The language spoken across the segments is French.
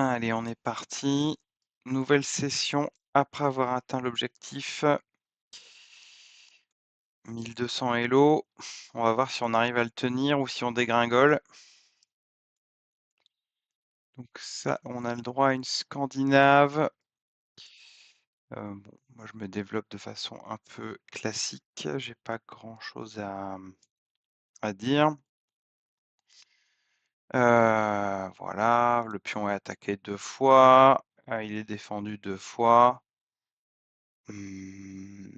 Allez, on est parti. Nouvelle session après avoir atteint l'objectif. 1200 Elo. On va voir si on arrive à le tenir ou si on dégringole. Donc ça, on a le droit à une Scandinave. Bon, moi je me développe de façon un peu classique. J'ai pas grand-chose à dire. Voilà, le pion est attaqué 2 fois. Il est défendu 2 fois. Hmm,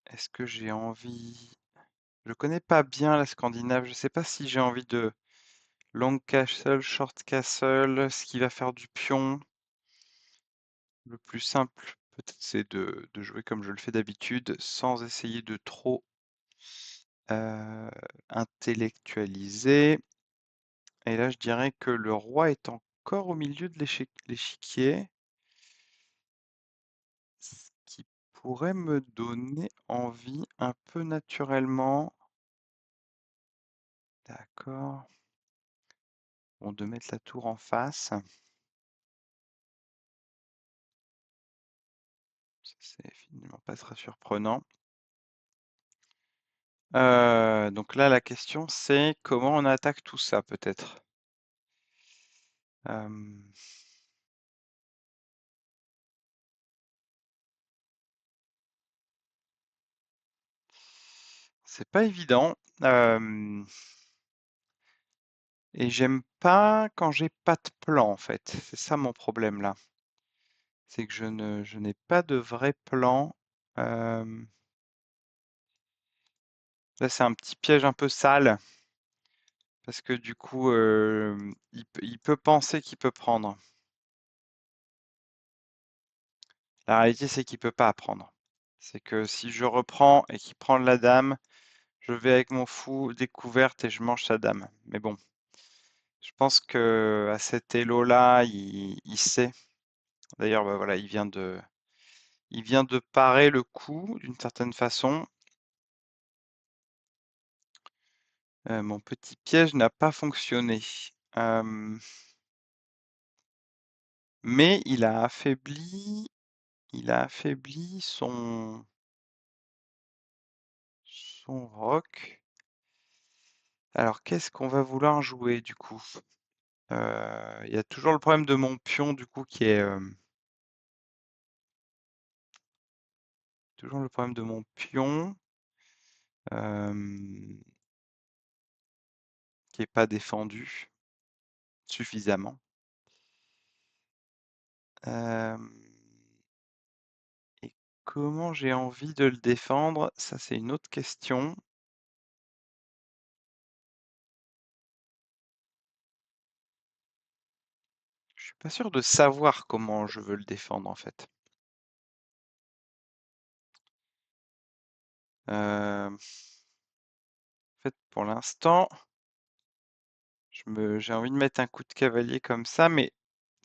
Est-ce que j'ai envie... Je connais pas bien la Scandinave, je sais pas si j'ai envie de long castle, short castle, ce qui va faire du pion. Le plus simple, peut-être, c'est de jouer comme je le fais d'habitude, sans essayer de trop intellectualiser. Et là, je dirais que le roi est encore au milieu de l'échiquier, ce qui pourrait me donner envie un peu naturellement. D'accord. Bon, de mettre la tour en face. C'est finalement pas très surprenant. Donc là, la question, c'est comment on attaque tout ça, peut-être. C'est pas évident. Et j'aime pas quand j'ai pas de plan, en fait. C'est ça mon problème là. C'est que je n'ai pas de vrai plan. Euh, Là, c'est un petit piège un peu sale. Parce que du coup, il peut penser qu'il peut prendre. La réalité, c'est qu'il peut pas apprendre. C'est que si je reprends et qu'il prend la dame, je vais avec mon fou découverte et je mange sa dame. Mais bon, je pense que à cet elo-là, il sait. D'ailleurs, bah, voilà, il vient de parer le coup d'une certaine façon. Mon petit piège n'a pas fonctionné. Mais il a affaibli son roc. Alors, qu'est-ce qu'on va vouloir jouer du coup? Il y a toujours le problème de mon pion du coup qui est toujours le problème de mon pion qui est pas défendu suffisamment. Et comment j'ai envie de le défendre? Ça, c'est une autre question. Je suis pas sûr de savoir comment je veux le défendre en fait. En fait, pour l'instant, j'ai envie de mettre un coup de cavalier comme ça, mais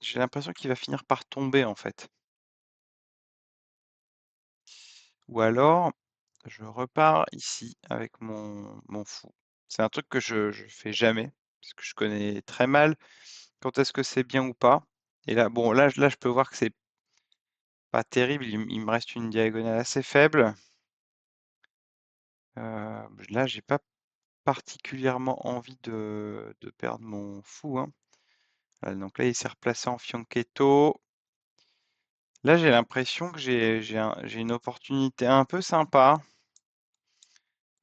j'ai l'impression qu'il va finir par tomber en fait. Ou alors, je repars ici avec mon fou. C'est un truc que je fais jamais, parce que je connais très mal quand est-ce que c'est bien ou pas. Et là, bon, là, je peux voir que c'est pas terrible, il me reste une diagonale assez faible. Là, j'ai pas particulièrement envie de perdre mon fou, hein. Donc là, il s'est replacé en fianchetto. Là, j'ai l'impression que j'ai une opportunité un peu sympa,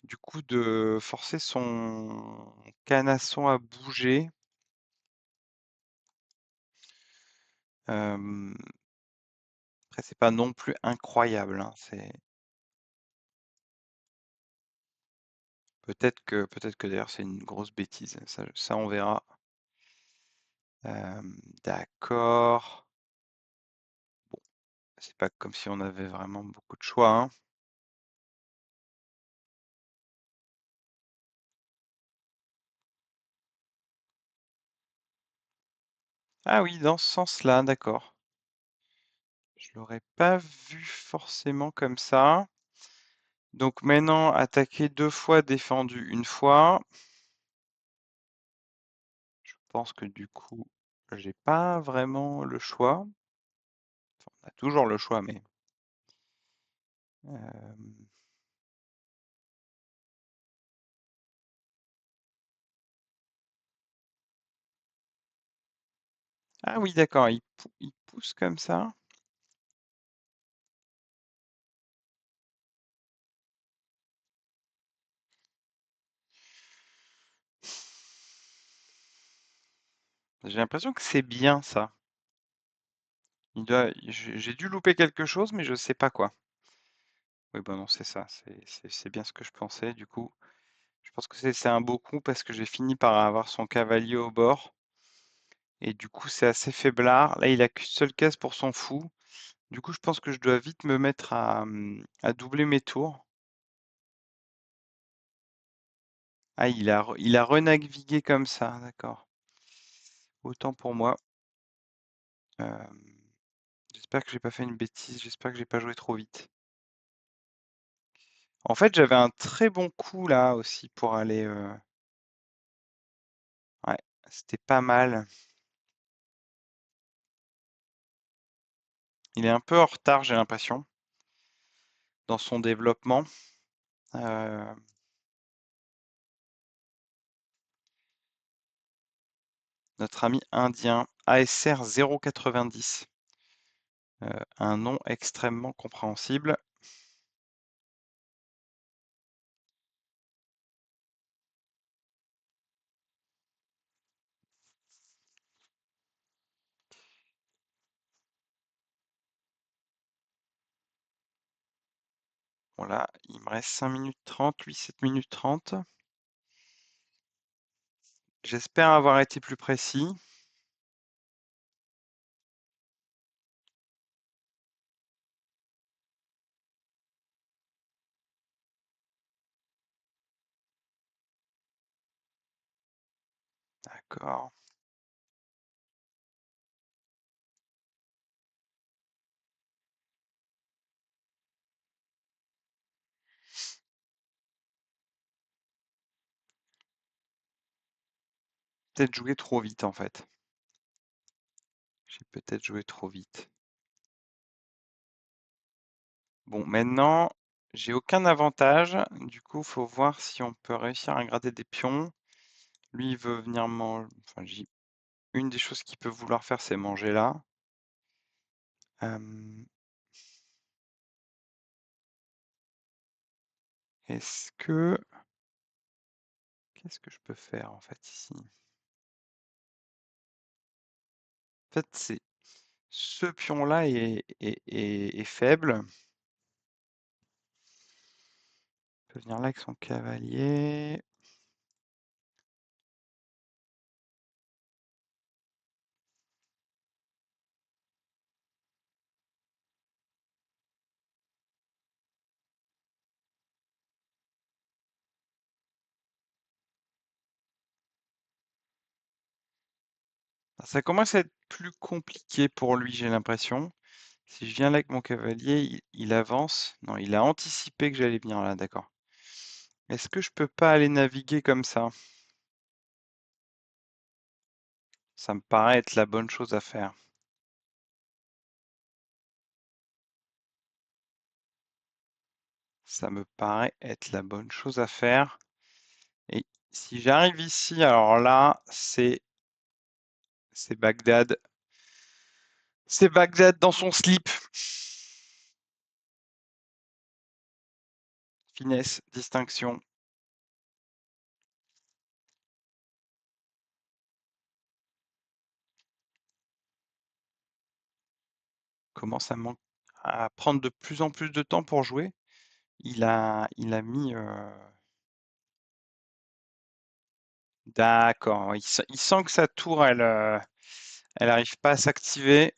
du coup, de forcer son canasson à bouger. Après, c'est pas non plus incroyable, hein. Peut-être que d'ailleurs c'est une grosse bêtise. Ça on verra. D'accord. Bon, c'est pas comme si on avait vraiment beaucoup de choix, hein. Ah oui, dans ce sens-là, d'accord. Je l'aurais pas vu forcément comme ça. Donc maintenant, attaquer 2 fois, défendu une fois. pense que du coup, j'ai pas vraiment le choix. Enfin, on a toujours le choix, mais ah oui, d'accord, il pousse comme ça. J'ai l'impression que c'est bien ça. J'ai dû louper quelque chose, mais je sais pas quoi. Oui, bah non, c'est ça. C'est bien ce que je pensais. Du coup, je pense que c'est un beau coup parce que j'ai fini par avoir son cavalier au bord. Et du coup, c'est assez faiblard. Là, il a qu'une seule case pour son fou. Du coup, je pense que je dois vite me mettre à doubler mes tours. Ah, il a renavigué comme ça, d'accord. Autant pour moi. Euh, J'espère que j'ai pas fait une bêtise. J'espère que j'ai pas joué trop vite. En fait, j'avais un très bon coup là aussi pour aller. Ouais, c'était pas mal. Il est un peu en retard, j'ai l'impression, dans son développement. Euh, Notre ami indien, ASR 090, un nom extrêmement compréhensible. Voilà, il me reste 5 minutes 30, lui 7 minutes 30. J'espère avoir été plus précis. D'accord. Peut-être joué trop vite en fait. J'ai peut-être joué trop vite. Bon, maintenant, j'ai aucun avantage. Du coup, faut voir si on peut réussir à gratter des pions. Lui, il veut venir manger. Enfin, une des choses qu'il peut vouloir faire, c'est manger là. Euh, Est-ce que... Qu'est-ce que je peux faire en fait ici? En fait, c'est ce pion-là est faible. Il peut venir là avec son cavalier. Ça commence à être plus compliqué pour lui, j'ai l'impression. Si je viens là avec mon cavalier, il avance. Non, il a anticipé que j'allais venir là, d'accord. Est-ce que je peux pas aller naviguer comme ça? Ça me paraît être la bonne chose à faire. Ça me paraît être la bonne chose à faire. Et si j'arrive ici, alors là, c'est Bagdad. C'est Bagdad dans son slip. Finesse, distinction. Commence à prendre de plus en plus de temps pour jouer. Il a mis. D'accord. Il sent que sa tour, elle arrive pas à s'activer.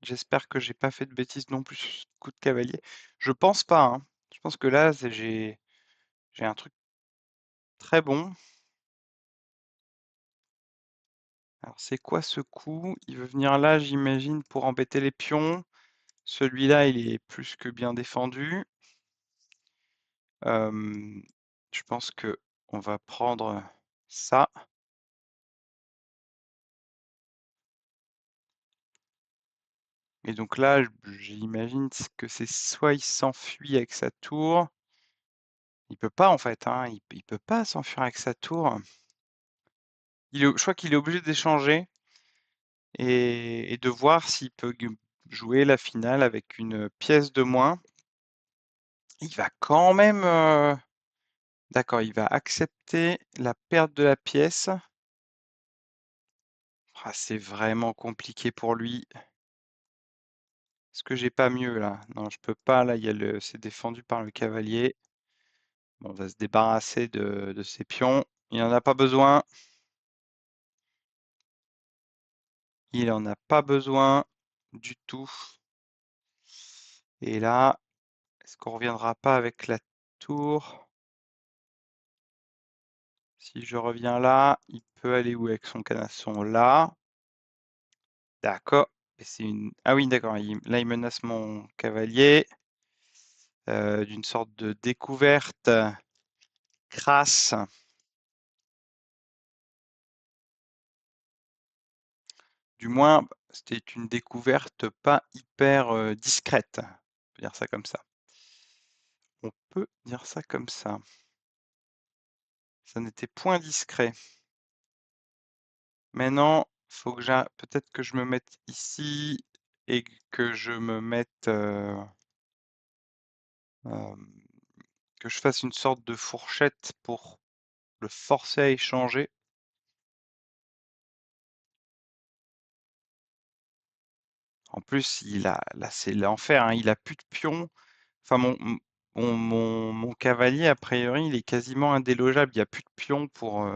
J'espère que j'ai pas fait de bêtises non plus sur ce coup de cavalier. Je pense pas, hein. Je pense que là, j'ai un truc très bon. Alors, c'est quoi ce coup? Il veut venir là, j'imagine, pour embêter les pions. Celui-là, il est plus que bien défendu. Je pense que on va prendre ça. Et donc là, j'imagine que c'est soit il s'enfuit avec sa tour. Il peut pas en fait, hein, il peut pas s'enfuir avec sa tour. Je crois qu'il est obligé d'échanger et de voir s'il peut jouer la finale avec une pièce de moins. Il va quand même, d'accord, il va accepter la perte de la pièce. Ah, c'est vraiment compliqué pour lui. Est-ce que j'ai pas mieux là? Non, je peux pas. Là, c'est défendu par le cavalier. Bon, on va se débarrasser de ces pions. Il en a pas besoin. Il en a pas besoin du tout. Et là, est-ce qu'on reviendra pas avec la tour? Si je reviens là, il peut aller où avec son canasson? Là. D'accord. Et c'est une. Ah oui, d'accord. Là, il menace mon cavalier d'une sorte de découverte crasse. Du moins, c'était une découverte pas hyper discrète. On peut dire ça comme ça. On peut dire ça comme ça. Ça n'était point discret. Maintenant, faut que peut-être que je me mette ici et que je me mette que je fasse une sorte de fourchette pour le forcer à échanger. En plus, là, c'est l'enfer, hein, il a plus de pions. Enfin, mon cavalier, a priori, il est quasiment indélogeable. Il y a plus de pions pour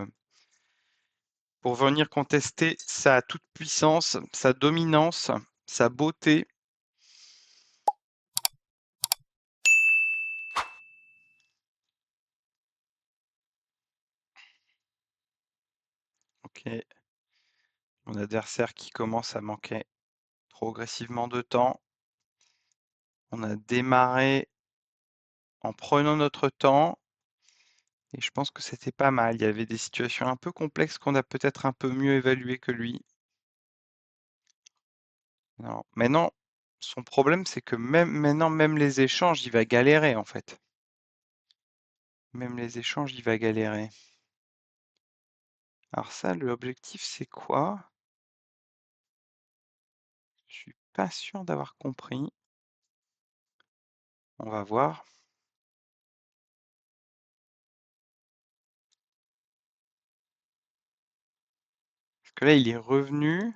venir contester sa toute-puissance, sa dominance, sa beauté. Ok, mon adversaire qui commence à manquer progressivement de temps. On a démarré en prenant notre temps et je pense que c'était pas mal. Il y avait des situations un peu complexes qu'on a peut-être un peu mieux évaluées que lui. Non. Maintenant, son problème, c'est que même maintenant, même les échanges, il va galérer en fait. Même les échanges, il va galérer. Alors ça, l'objectif, c'est quoi? Je suis pas sûr d'avoir compris. On va voir. Parce que là, il est revenu,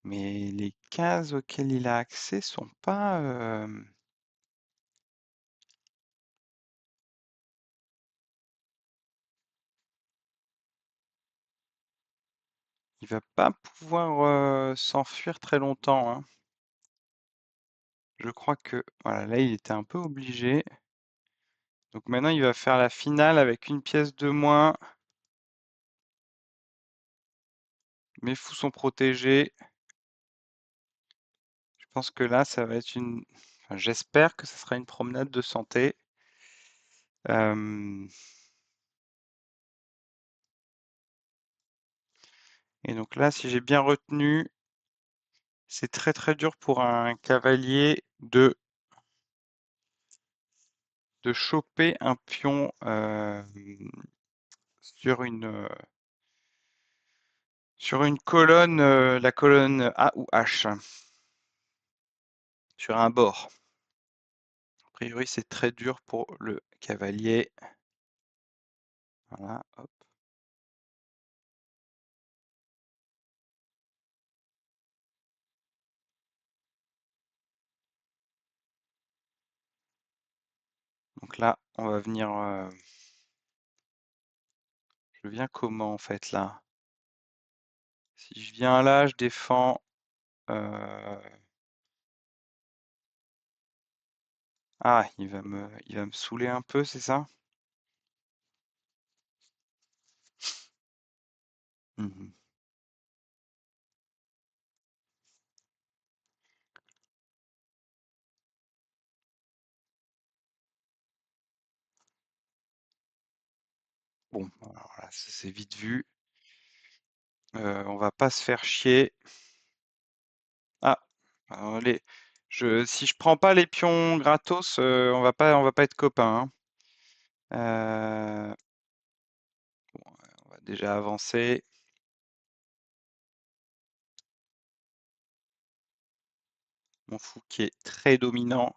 mais les cases auxquelles il a accès sont pas. Il va pas pouvoir s'enfuir très longtemps, hein. Je crois que voilà, là, il était un peu obligé. Donc maintenant, il va faire la finale avec une pièce de moins. Mes fous sont protégés. Je pense que là, ça va être une. Enfin, j'espère que ce sera une promenade de santé. Et donc là, si j'ai bien retenu, c'est très très dur pour un cavalier de choper un pion sur une colonne, la colonne A ou H, sur un bord. A priori, c'est très dur pour le cavalier. Voilà, hop. Donc là, on va venir. Je viens comment en fait là? Si je viens là, je défends. Ah, il va me saouler un peu, c'est ça? Mhm. Bon, alors là, c'est vite vu. On va pas se faire chier. Les si je prends pas les pions gratos, on va pas être copains, hein. On va déjà avancer. Mon fou qui est très dominant.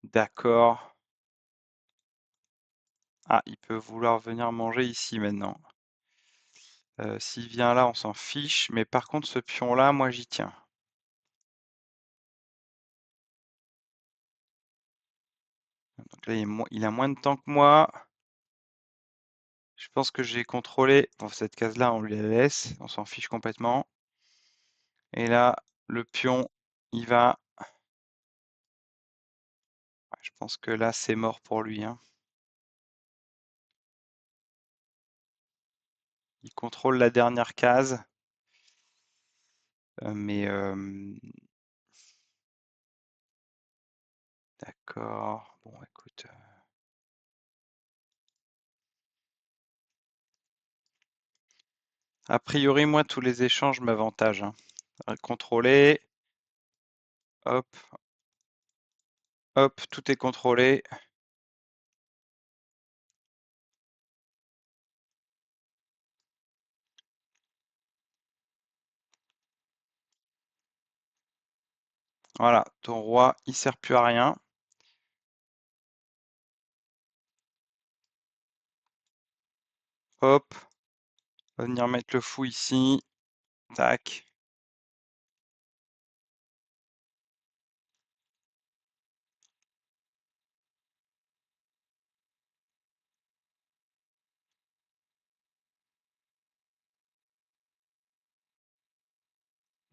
D'accord. Ah, il peut vouloir venir manger ici maintenant. S'il vient là, on s'en fiche, mais par contre ce pion-là, moi j'y tiens. Donc là, il a moins de temps que moi. Je pense que j'ai contrôlé. Bon, cette case-là, on lui la laisse, on s'en fiche complètement. Et là, le pion, il va. Ouais, je pense que là, c'est mort pour lui, hein. Il contrôle la dernière case. Mais d'accord. Bon, écoute. A priori, moi, tous les échanges m'avantagent, hein. Contrôler. Hop, hop, tout est contrôlé. Voilà, ton roi, il sert plus à rien. Hop, on va venir mettre le fou ici. Tac.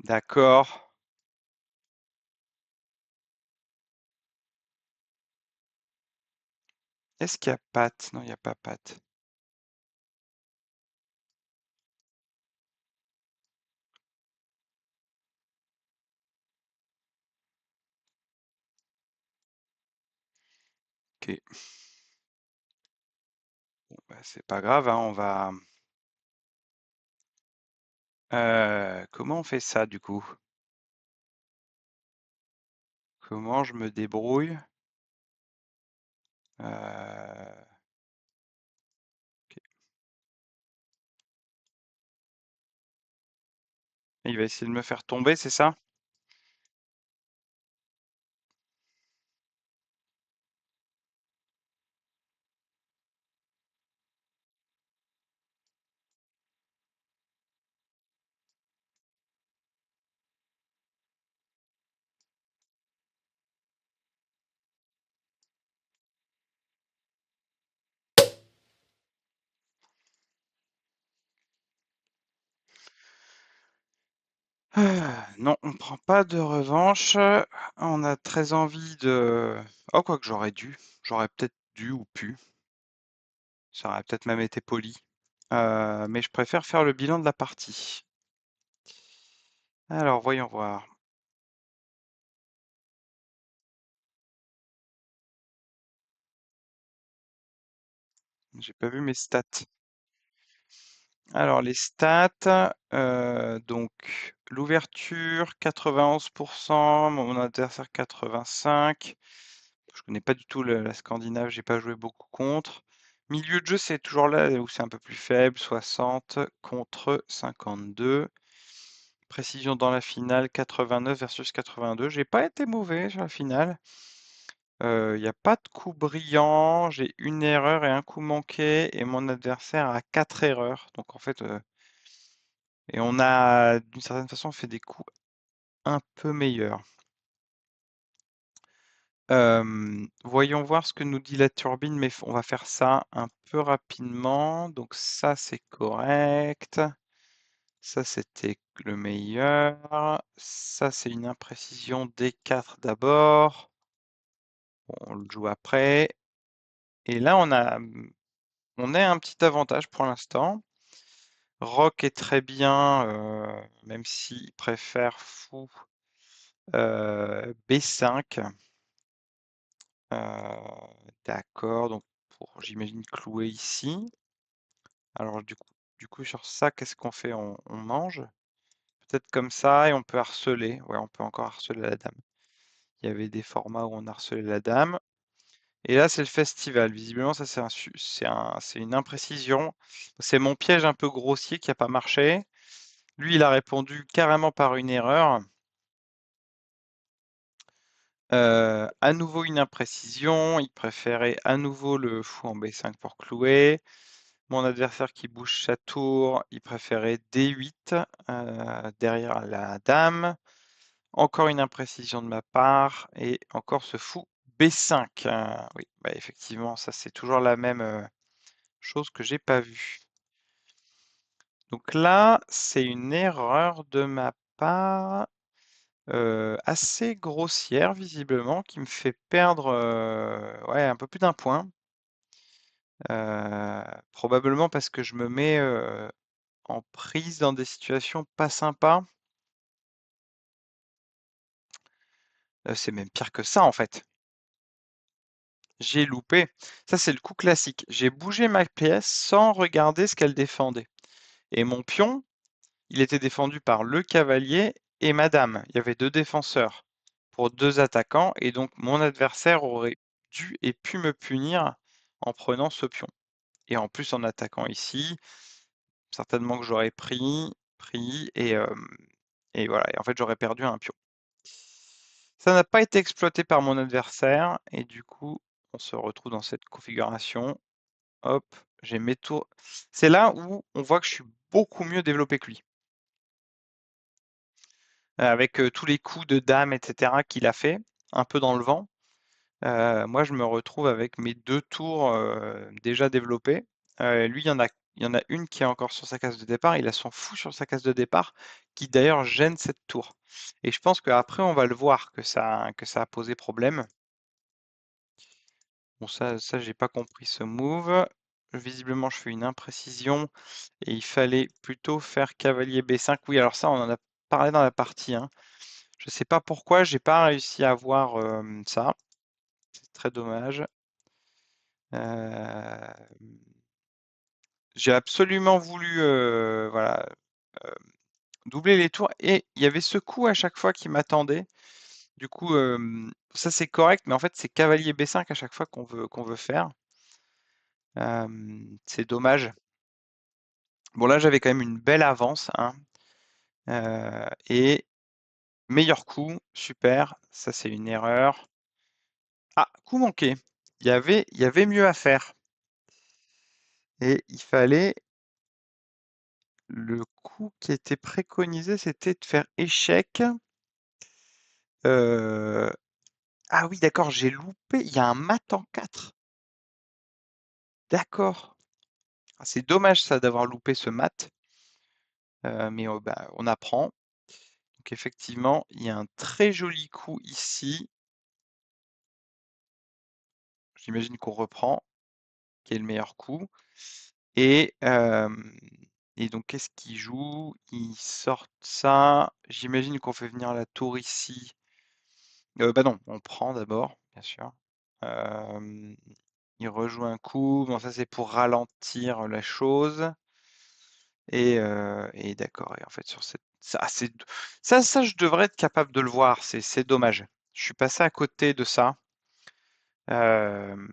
D'accord. Est-ce qu'il y a patte? Non, il n'y a pas patte. Ok. Bon, bah, c'est pas grave, hein, on va. Comment on fait ça du coup? Comment je me débrouille? Ok. Il va essayer de me faire tomber, c'est ça? Non, on prend pas de revanche. On a très envie de. Oh, quoi que j'aurais dû. J'aurais peut-être dû ou pu. Ça aurait peut-être même été poli. Mais je préfère faire le bilan de la partie. Alors, voyons voir. J'ai pas vu mes stats. Alors, les stats, donc l'ouverture 91%, mon adversaire 85. Je connais pas du tout la Scandinave, j'ai pas joué beaucoup contre. Milieu de jeu, c'est toujours là où c'est un peu plus faible, 60 contre 52. Précision dans la finale, 89 versus 82. J'ai pas été mauvais sur la finale. Il n'y a pas de coup brillant, j'ai une erreur et un coup manqué, et mon adversaire a 4 erreurs. Donc en fait, et on a d'une certaine façon fait des coups un peu meilleurs. Voyons voir ce que nous dit la turbine, mais on va faire ça un peu rapidement. Donc ça, c'est correct. Ça, c'était le meilleur. Ça, c'est une imprécision D4 d'abord. Bon, on le joue après. Et là, on a un petit avantage pour l'instant. Rock est très bien, même s'il préfère fou. B5. D'accord, donc pour, j'imagine, clouer ici. Alors du coup sur ça, qu'est-ce qu'on fait? On mange? peut-être comme ça et on peut harceler. Ouais, on peut encore harceler la dame. Il y avait des formats où on harcelait la dame et là, c'est le festival. Visiblement, ça, c'est une imprécision. C'est mon piège un peu grossier qui a pas marché. Lui, il a répondu carrément par une erreur. À nouveau une imprécision, il préférait à nouveau le fou en B5 pour clouer. Mon adversaire qui bouge sa tour, il préférait D8 derrière la dame. Encore une imprécision de ma part et encore ce fou B5. Oui, bah effectivement, ça c'est toujours la même chose que j'ai pas vue. Donc là, c'est une erreur de ma part assez grossière visiblement qui me fait perdre, ouais, un peu plus d'un point. Probablement parce que je me mets, en prise dans des situations pas sympas. C'est même pire que ça, en fait. J'ai loupé. Ça, c'est le coup classique. J'ai bougé ma pièce sans regarder ce qu'elle défendait et mon pion, il était défendu par le cavalier et ma dame. Il y avait 2 défenseurs pour 2 attaquants et donc mon adversaire aurait dû et pu me punir en prenant ce pion et en plus en attaquant ici, certainement que j'aurais pris et voilà et en fait, j'aurais perdu un pion. Ça n'a pas été exploité par mon adversaire et du coup, on se retrouve dans cette configuration. Hop, j'ai mes tours. C'est là où on voit que je suis beaucoup mieux développé que lui. Avec, tous les coups de dame et cetera qu'il a fait, un peu dans le vent. Moi, je me retrouve avec mes 2 tours, déjà développées. Lui, il y en a une qui est encore sur sa case de départ. Il a son fou sur sa case de départ, qui d'ailleurs gêne cette tour. Et je pense qu'après, on va le voir que ça a posé problème. Bon, ça, j'ai pas compris ce move. Visiblement, je fais une imprécision et il fallait plutôt faire cavalier B5. Oui, alors ça, on en a parlé dans la partie, hein. Je sais pas pourquoi j'ai pas réussi à voir, ça. C'est très dommage. J'ai absolument voulu, voilà, doubler les tours et il y avait ce coup à chaque fois qui m'attendait. Du coup, ça c'est correct, mais en fait, c'est cavalier B5 à chaque fois qu'on veut faire. C'est dommage. Bon là, j'avais quand même une belle avance, hein, et meilleur coup, super, ça c'est une erreur. Ah, coup manqué. Il y avait mieux à faire et il fallait le coup qui était préconisé, c'était de faire échec. Ah oui, d'accord, j'ai loupé. Il y a un mat en 4. D'accord. Ah, c'est dommage ça d'avoir loupé ce mat, mais bah, on apprend. Donc effectivement, il y a un très joli coup ici. J'imagine qu'on reprend, qui est le meilleur coup et donc qu'est-ce qu'il joue? Il sort ça. J'imagine qu'on fait venir la tour ici. Bah non, on prend d'abord, bien sûr. Hem, il rejoue un coup. Bon ça, c'est pour ralentir la chose et d'accord et en fait sur cette ça je devrais être capable de le voir, c'est dommage. Je suis passé à côté de ça, hem,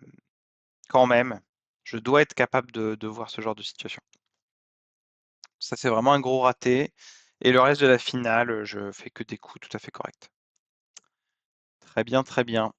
quand même. Je dois être capable de voir ce genre de situation. Ça, c'est vraiment un gros raté et le reste de la finale, je fais que des coups tout à fait corrects. Très bien, très bien.